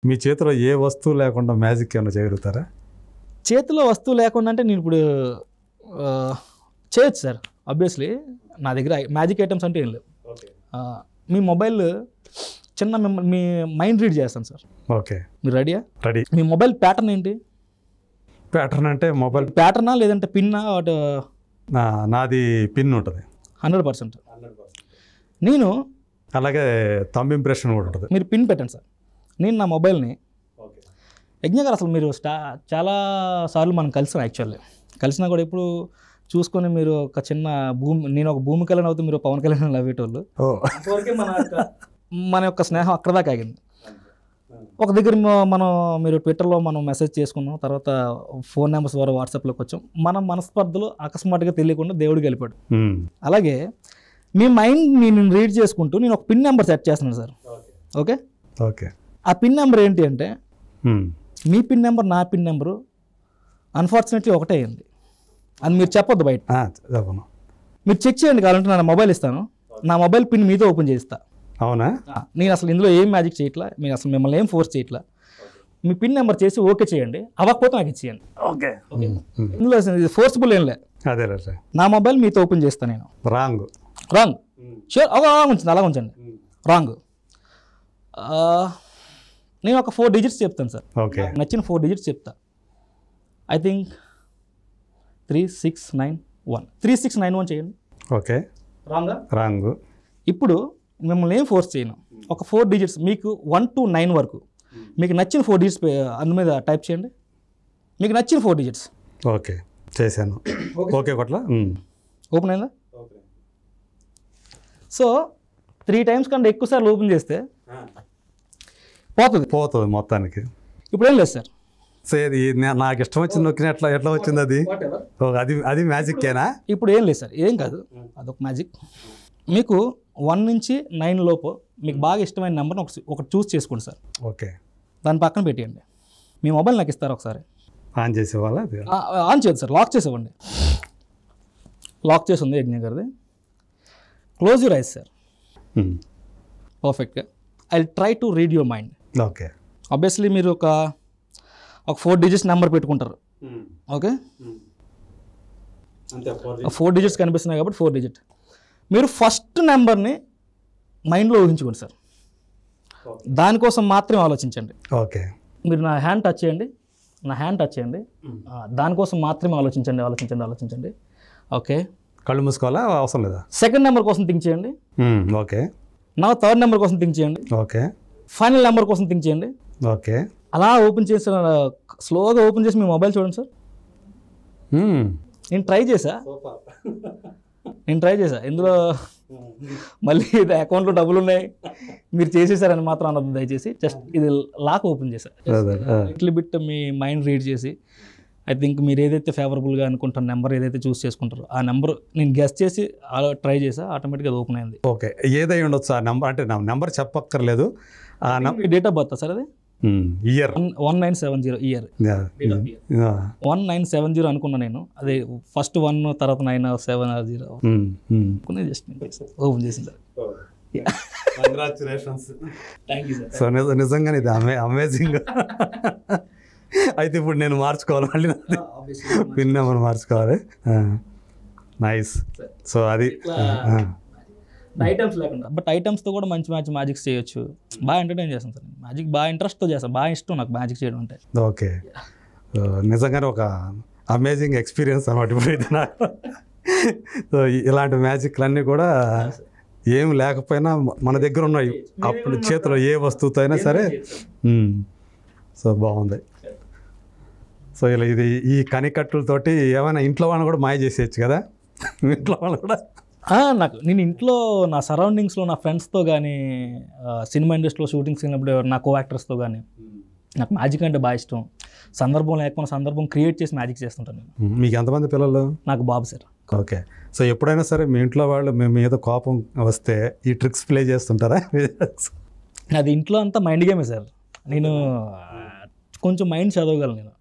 మీ చేతిలో ఏ వస్తువు లేకుండా మ్యాజిక్ ఏమైనా చేయగలుగుతారా? చేతిలో వస్తువు లేకుండా అంటే నేను ఇప్పుడు చేయొచ్చు సార్. ఆబ్వియస్లీ నా దగ్గర మ్యాజిక్ ఐటమ్స్ అంటే ఏం లేవు. మీ మొబైల్ చిన్న మీ మైండ్ రీడ్ చేస్తాను సార్. ఓకే, మీరు రెడీయా? రెడీ. మీ మొబైల్ ప్యాటర్న్ ఏంటి? ప్యాటర్న్ అంటే మొబైల్ ప్యాటర్నా లేదంటే పిన్నా? నాది పిన్ ఉంటుంది 100%. నేను అలాగే థంబ్ ఇంప్రెషన్ కూడా ఉంటుంది. మీరు పిన్ పెట్టండి సార్. నేను నా మొబైల్ని యజ్ఞ గారు అసలు మీరు చాలా సార్లు మనం కలిసాం. యాక్చువల్లీ కలిసినా కూడా ఇప్పుడు చూసుకొని మీరు ఒక చిన్న నేను ఒక భూమి కళ్యాణ్ అవుతూ మీరు పవన్ కళ్యాణ్ నవ్వేటోళ్ళు. అంతవరకే మన యొక్క స్నేహం అక్కడ దాకా ఆగింది. ఒక దగ్గర మీరు ట్విట్టర్లో మనం మెసేజ్ చేసుకున్నాం, తర్వాత ఫోన్ నెంబర్స్ ద్వారా వాట్సాప్లోకి వచ్చాం. మన మనస్పర్ధలు అకస్మాత్తుగా తెలియకుండా దేవుడు గెలిపాడు. అలాగే మీ మైండ్ నేను రీడ్ చేసుకుంటూ నేను ఒక పిన్ నెంబర్ సెట్ చేస్తున్నాను సార్. Okay okay. ఆ పిన్ నెంబర్ ఏంటి అంటే మీ పిన్ నెంబర్ నా పిన్ నెంబరు అన్ఫార్చునేట్లీ ఒకటే అయింది. అది మీరు చెప్పొద్దు బయట. మీరు చెక్ చేయండి, కావాలంటే నా మొబైల్ ఇస్తాను, నా మొబైల్ పిన్ మీతో ఓపెన్ చేస్తా. అవునా? నేను అసలు ఇందులో ఏం మ్యాజిక్ చేయట్లా, మీరు అసలు మిమ్మల్ని ఏం ఫోర్స్ చేయట్లా. మీ పిన్ నెంబర్ చేసి ఓకే చేయండి, అవ్వకపోతే నాకు ఇచ్చేయండి. ఓకే. ఇందులో ఫోర్స్ఫుల్ ఏం లే. అదే నా మొబైల్ మీతో ఓపెన్ చేస్తాను నేను. రాంగ్ షూర్ ఉంచండి, అలా ఉంచండి. రాంగ్. నేను ఒక 4 డిజిట్స్ చెప్తాను సార్. ఓకే. నచ్చిన 4 డిజిట్స్ చెప్తా. I think 3691. 3691 చేయండి. ఓకే. రాంగ్. ఇప్పుడు మిమ్మల్ని ఏం ఫోర్స్ చేయను. ఒక 4 డిజిట్స్ మీకు 1 to 9 వరకు మీకు నచ్చిన 4 డిజిట్స్ అందు మీద టైప్ చేయండి. మీకు నచ్చిన 4 డిజిట్స్. ఓకే, చేశాను. ఓకే కొట్లా ఓపెన్ అయిందా? సో 3 టైమ్స్ కంటే ఎక్కువ సార్లు ఓపెన్ చేస్తే పోతుంది మొత్తానికి. ఇప్పుడు ఏం లేదు సార్. నాకు ఇష్టం వచ్చింది నొక్కిన ఎట్లా వచ్చింది అది? అది మ్యాజిక్కేనా? ఇప్పుడు ఏం లేదు సార్, ఏం కాదు, అదొక మ్యాజిక్. మీకు 1 నుంచి 9 లోపు మీకు బాగా ఇష్టమైన నెంబర్ని ఒకటి చూస్ చేసుకోండి సార్. ఓకే. దాని పక్కన పెట్టేయండి. మీ మొబైల్ నాకు ఇస్తారు ఒకసారి. ఆన్ చేసేవాళ్ళ? ఆన్ చేయదు సార్, లాక్ చేసేవ్వండి. లాక్ చేసి ఉంది యజ్ఞ గారిది. Close your eyes sir. పర్ఫెక్ట్గా. I try to read your mind. Okay. Obviously మీరు ఒక 4 డిజిట్స్ నెంబర్ పెట్టుకుంటారు. ఓకే. 4 డిజిట్స్ కనిపిస్తున్నాయి కాబట్టి 4 డిజిట్. మీరు ఫస్ట్ నెంబర్ని మైండ్లో ఊహించుకోండి సార్. దానికోసం మాత్రమే ఆలోచించండి. ఓకే. మీరు నా హ్యాండ్ టచ్ చేయండి. దానికోసం మాత్రమే ఆలోచించండి. ఓకే. కళ్ళు మూసుకోవాలా? అవసరం లేదా? సెకండ్ నెంబర్ కోసం థింక్ చేయండి. ఓకే. నా థర్డ్ నెంబర్ కోసం థింక్ చేయండి. ఓకే. ఫైనల్ నెంబర్ కోసం థింక్ చేయండి. ఓకే. అలా ఓపెన్ చేసి స్లోగా ఓపెన్ చేసి మీ మొబైల్ చూడండి సార్. నేను ట్రై చేసా. ఇందులో మళ్ళీ అకౌంట్లో డబ్బులు ఉన్నాయి మీరు చేసేసారని మాత్రం అనొద్దు దయచేసి. జస్ట్ ఇది లాక్ ఓపెన్ చేశా. లిటిల్ బిట్ మీ మైండ్ రీడ్ చేసి ఐ థింక్ మీరు ఏదైతే ఫేవరబుల్గా అనుకుంటున్న నెంబర్ ఏదైతే చూస్ చేసుకుంటారో ఆ నెంబర్ నేను గెస్ చేసి ట్రై చేసా, ఆటోమేటిక్గా అది ఓపెన్ అయింది. ఓకే. ఏదై ఉండొచ్చు ఆ నెంబర్, అంటే నెంబర్ చెప్పక్కర్లేదు. డేట్ ఆఫ్ బర్త్ సార్ అది ఇయర్ 1970 ఇయర్ 1970 అనుకున్నా నేను. అదే ఫస్ట్ 1 తర్వాత 970 జస్ట్ ఓపెన్ చేసింది. సో నిజంగానే ఇది అమేజింగ్. అయితే ఇప్పుడు నేను మార్చుకోవాలి, మళ్ళీ పిన్ నెంబర్ మార్చుకోవాలి. నైస్. సో అది ఐటమ్స్ లేకుండా, బట్ ఐటమ్స్తో కూడా మంచి మ్యాజిక్స్ చేయొచ్చు. బాగా ఎంటర్టైన్ చేస్తాను సార్. మ్యాజిక్ బాగా ఇంట్రెస్ట్తో చేస్తాను, బాగా ఇష్టం నాకు మ్యాజిక్ చేయడం అంటే. ఓకే. నిజంగానే ఒక అమేజింగ్ ఎక్స్పీరియన్స్ అన్నమాట ఇప్పుడు ఇది నాకు. సో ఇలాంటి మ్యాజిక్లన్నీ కూడా ఏం లేకపోయినా మన దగ్గర ఉన్నాయి, అప్పుడు చేతిలో ఏ వస్తువుతో అయినా సరే. సో బాగుంది. సో ఇలా ఇది ఈ కనికట్టులతోటి ఏమైనా ఇంట్లో వాళ్ళని కూడా మాయ చేసేయచ్చు కదా? ఇంట్లో వాళ్ళు కూడా నేను ఇంట్లో నా సరౌండింగ్స్లో నా ఫ్రెండ్స్తో కానీ, సినిమా ఇండస్ట్రీలో షూటింగ్స్ అయినప్పుడు నా కో యాక్టర్స్తో కానీ నాకు మ్యాజిక్ అంటే బాగా ఇష్టం. సందర్భం లేకపోయినా సందర్భం క్రియేట్ చేసి మ్యాజిక్ చేస్తుంటాను నేను. మీకు ఎంతమంది పిల్లలు? నాకు బాబు సార్. ఓకే. సో ఎప్పుడైనా సరే మీ ఇంట్లో వాళ్ళు మీ మీద కోపం వస్తే ఈ ట్రిక్స్ ప్లే చేస్తుంటారా? అది ఇంట్లో అంతా మైండ్ గేమే సార్. నేను కొంచెం మైండ్ చదవగలను నేను,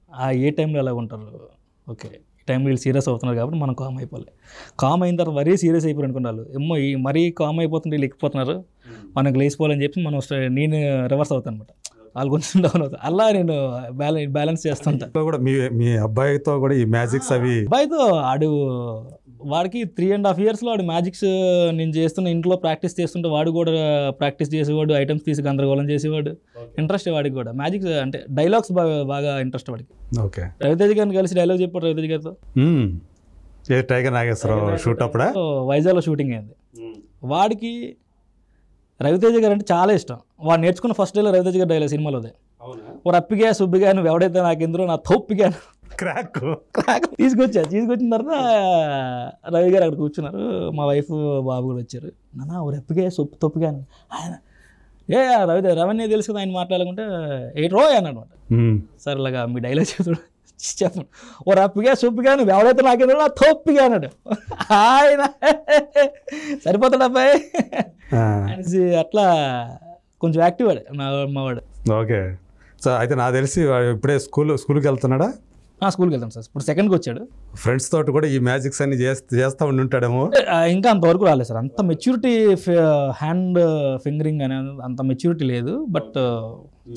ఏ టైంలో ఎలా ఉంటారు. ఓకే, ఈ టైంలో వీళ్ళు సీరియస్ అవుతున్నారు కాబట్టి మనం కామ్ అయిపోవాలి. కామ్ అయిన తర్వాత మరీ సీరియస్ అయిపోయి అనుకున్నాను. ఏమో ఈ మరీ కామ్ అయిపోతుంటే వీళ్ళు ఎక్కిపోతున్నారు, మనకు లేచిపోవాలని చెప్పి నేను రివర్స్ అవుతాను అనమాట. వాళ్ళు కొంచెం డౌన్ అవుతారు. అలా నేను బ్యాలెన్స్ చేస్తుంటా. ఇంట్లో కూడా మీ అబ్బాయితో కూడా ఈ మ్యాజిక్స్ అవి అబ్బాయితో వాడికి 3.5 yearsలో వాడు మ్యాజిక్స్ నేను చేస్తున్న ఇంట్లో ప్రాక్టీస్ చేస్తుంటే వాడు కూడా ప్రాక్టీస్ చేసేవాడు, ఐటమ్స్ తీసి గందరగోళం చేసేవాడు. ఇంట్రెస్ట్ వాడికి కూడా మ్యాజిక్స్ అంటే డైలాగ్స్ బాగా ఇంట్రెస్ట్ వాడికి. ఓకే. రవితేజ గారిని కలిసి డైలాగ్ చెప్పాడు రవితేజ గారితో. టైగర్ నాగేశ్వరరావు షూట్ అప్పుడా వైజాగ్లో షూటింగ్ అయింది. వాడికి రవితేజ గారు అంటే చాలా ఇష్టం. వాడు నేర్చుకున్న ఫస్ట్ డైలాగ్ రవితేజ గారి డైలాగ్ సినిమాలోదే. ఓ రప్పిగా సుబ్బిగా నువ్వు ఎవడైతే నాకెందులో నా తోప్పిగాను క్రాక్ తీసుకొచ్చిన తర్వాత రవి గారు అక్కడ కూర్చున్నారు. మా వైఫ్ బాబు కూడా వచ్చారు. నాన్న ఓ రప్పిగా తొప్పిగాను ఆయన రవణ్య తెలుసు కదా ఆయన మాట్లాడుకుంటే రో అన్నమాట. సార్ ఇలాగా మీ డైలాగ్ చెప్పండి. ఓ రప్పిగా సొప్పిగా నువ్వు ఎవడైతే నాకేదో నా తోప్పిగా అన్నాడు. ఆయన సరిపోతాడు అబ్బాయి అనేసి అట్లా కొంచెం యాక్టివ్ వాడు మా వాడు. ఓకే. సో అయితే నాకు తెలిసి ఇప్పుడే స్కూల్కి వెళ్తున్నాడా? స్కూల్కి వెళ్తాను సార్. ఇప్పుడు సెకండ్కి వచ్చాడు. ఫ్రెండ్స్ తోటి కూడా ఈ మ్యాజిక్స్ అన్ని చేస్తూ ఉండి ఉంటాడేమో. ఇంకా అంతవరకు రాలేదు సార్. అంత మెచ్యూరిటీ హ్యాండ్ ఫింగరింగ్ అనేది అంత మెచ్యూరిటీ లేదు. బట్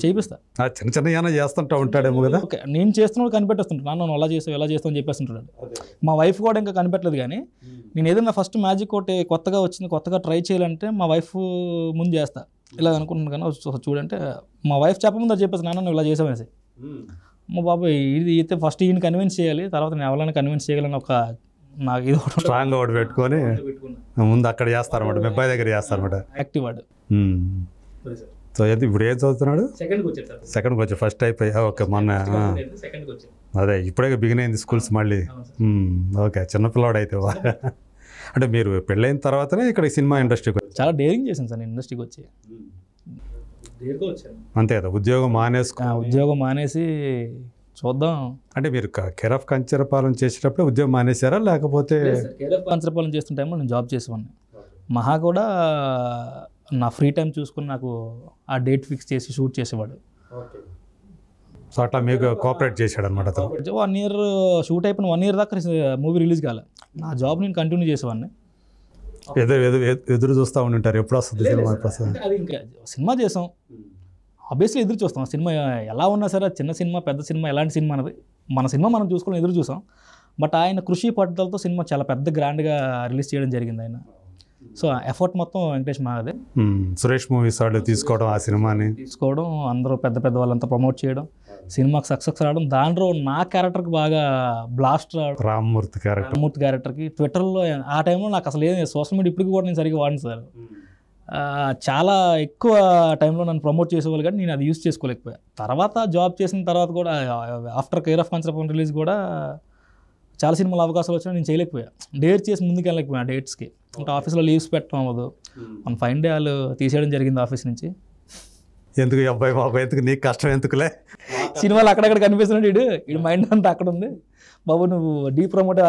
చేయిస్తా. చిన్న చిన్న ఏమైనా చేస్తుంటా ఉంటాడేమో కదా. ఓకే. నేను చేస్తున్నాడు కనిపెట్టేస్తుంటాడు. నాన్న అలా చేస్తావు ఎలా చేస్తావు అని చెప్పేస్తుంటాడు. మా వైఫ్ కూడా ఇంకా కనిపెట్టలేదు. కానీ నేను ఏదైనా ఫస్ట్ మ్యాజిక్ ఒకటి కొత్తగా వచ్చింది కొత్తగా ట్రై చేయాలంటే మా వైఫ్ ముందు చేస్తా ఇలా అనుకుంటున్నాను. కానీ చూడంటే మా వైఫ్ చెప్పముందు అది చెప్పేసి నాన్న నువ్వు ఇలా చేసామనేసి. మా బాబు ఇది అయితే ఫస్ట్ ఈయన కన్విన్స్ చేయాలి, తర్వాత నేను ఎవరైనా కన్విన్స్ చేయగలను ఒక నాకు ఇది ఒకటి స్ట్రాంగ్ ఒకటి పెట్టుకొని ముందు అక్కడ చేస్తారన్నమాట. మీ అబ్బాయి దగ్గర చేస్తారన్నమాట. యాక్టివ్ వాడు. సో ఇప్పుడు ఏం చదువుతున్నాడు? సెకండ్కి వచ్చి ఫస్ట్ అయిపోయి. ఓకే. మొన్న అదే ఇప్పుడే బిగిన్ అయింది స్కూల్స్ మళ్ళీ. ఓకే. చిన్నపిల్లవాడు అయితే అంటే మీరు పెళ్ళైన తర్వాతనే ఇక్కడ సినిమా ఇండస్ట్రీకి చాలా డేరింగ్ చేశాను సార్ నేను ఇండస్ట్రీకి వచ్చి. అంతే కదా. ఉద్యోగం మానేసి చూద్దాం అంటే మీరు కేర్ ఆఫ్ కంచరపాలెం చేసేటప్పుడు ఉద్యోగం మానేశారా లేకపోతే? కేర్ ఆఫ్ కంచరపాలెం చేస్తున్న టైంలో నేను జాబ్ చేసేవాడిని. మహా కూడా నా ఫ్రీ టైం చూసుకుని నాకు ఆ డేట్ ఫిక్స్ చేసి షూట్ చేసేవాడు. సో అట్లా మీకు కోఆపరేట్ చేశాడు అనమాట. 1 year షూట్ అయిపోయిన 1 year దాకా మూవీ రిలీజ్ కాలే. నా జాబ్ నేను కంటిన్యూ చేసేవాడిని. ఎదురు చూస్తూ ఉంటారు ఎప్పుడు వస్తుంది సినిమా. అది ఇంకా సినిమా చేసాం ఆబ్వియస్లీ ఎదురు చూస్తాం. సినిమా ఎలా ఉన్నా సరే చిన్న సినిమా పెద్ద సినిమా ఎలాంటి సినిమా అనేది మన సినిమా మనం చూసుకొని ఎదురు చూసాం. బట్ ఆయన కృషి పట్టుదలతో సినిమా చాలా పెద్ద గ్రాండ్గా రిలీజ్ చేయడం జరిగింది ఆయన. సో ఎఫర్ట్ మొత్తం వెంకటేష్ మాదే. సురేష్ మూవీస్ వాళ్ళు తీసుకోవడం, ఆ సినిమాని తీసుకోవడం, అందరూ పెద్ద వాళ్ళంతా ప్రమోట్ చేయడం, సినిమాకి సక్సెస్ రావడం, దాంట్లో నా క్యారెక్టర్కి బాగా బ్లాస్ట్ రావడం. రామ్మూర్తి క్యారెక్టర్కి ట్విట్టర్లో ఆ టైంలో నాకు అసలు ఏం సోషల్ మీడియా ఇప్పటికి కూడా నేను సరిగ్గా వాడిను సార్. చాలా ఎక్కువ టైంలో నన్ను ప్రమోట్ చేసేవాళ్ళు కానీ నేను అది యూజ్ చేసుకోలేకపోయా. తర్వాత జాబ్ చేసిన తర్వాత కూడా after care of Kancharapalem release కూడా చాలా సినిమాలు అవకాశాలు వచ్చినా నేను చేయలేకపోయా. డేట్ చేసి ముందుకు వెళ్ళలేకపోయా డేట్స్కి. అంటే ఆఫీస్లో లీవ్స్ పెట్టడం అవ్వదు. మన ఫైన్ డే వాళ్ళు తీసేయడం జరిగింది ఆఫీస్ నుంచి. ఎందుకు అబ్బాయి బాబు ఎందుకు నీకు కష్టం ఎందుకులే, సినిమాలు అక్కడక్కడ కనిపిస్తున్నాడు వీడు మైండ్ అంతా అక్కడ ఉంది బాబు, నువ్వు డీ ప్రమోట్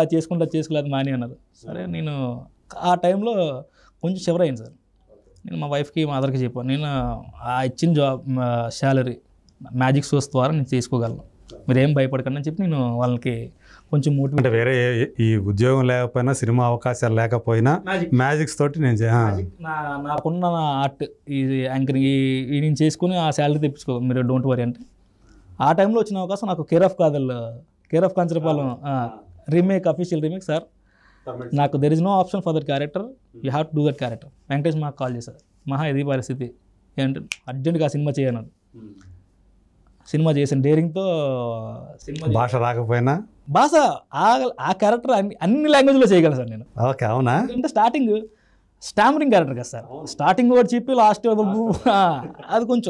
చేసుకోలేదు మాని అన్నారు. సరే నేను ఆ టైంలో కొంచెం షివర్ అయింది సార్. నేను మా వైఫ్కి మా మదర్కి చెప్పాను, నేను ఆ ఇచ్చిన జాబ్ శాలరీ మ్యాజిక్ షోస్ ద్వారా నేను తీసుకోగలను, మీరేం భయపడకండి అని చెప్పి నేను వాళ్ళకి కొంచెం మోటివేట్. అంటే వేరే ఈ ఉద్యోగం లేకపోయినా సినిమా అవకాశాలు లేకపోయినా మ్యాజిక్స్ తోటి నేను నాకున్న ఆర్ట్ ఈ యాంకరింగ్ ఈ నేను చేసుకుని ఆ శాలరీ తెప్పించుకో మీరు డోంట్ వరీ అంటే. ఆ టైంలో వచ్చిన అవకాశం నాకు care of Kancharapalem remake official remake sir. నాకు there is no option for that character, you have to do that character. Venkatesh మాకు కాల్ చేశారు, మహా ఇది పరిస్థితి ఏంటంటే అర్జెంట్గా ఆ సినిమా చేయను. సినిమా చేసాను డేరింగ్తో. సినిమా భాష రాకపోయినా భాష ఆ క్యారెక్టర్ అన్ని లాంగ్వేజ్లో చేయగలను సార్ నేను. ఓకే. అవునా? అంటే స్టార్టింగ్ స్టామరింగ్ క్యారెక్టర్ కదా సార్. స్టార్టింగ్ కూడా చెప్పి లాస్ట్ అది కొంచెం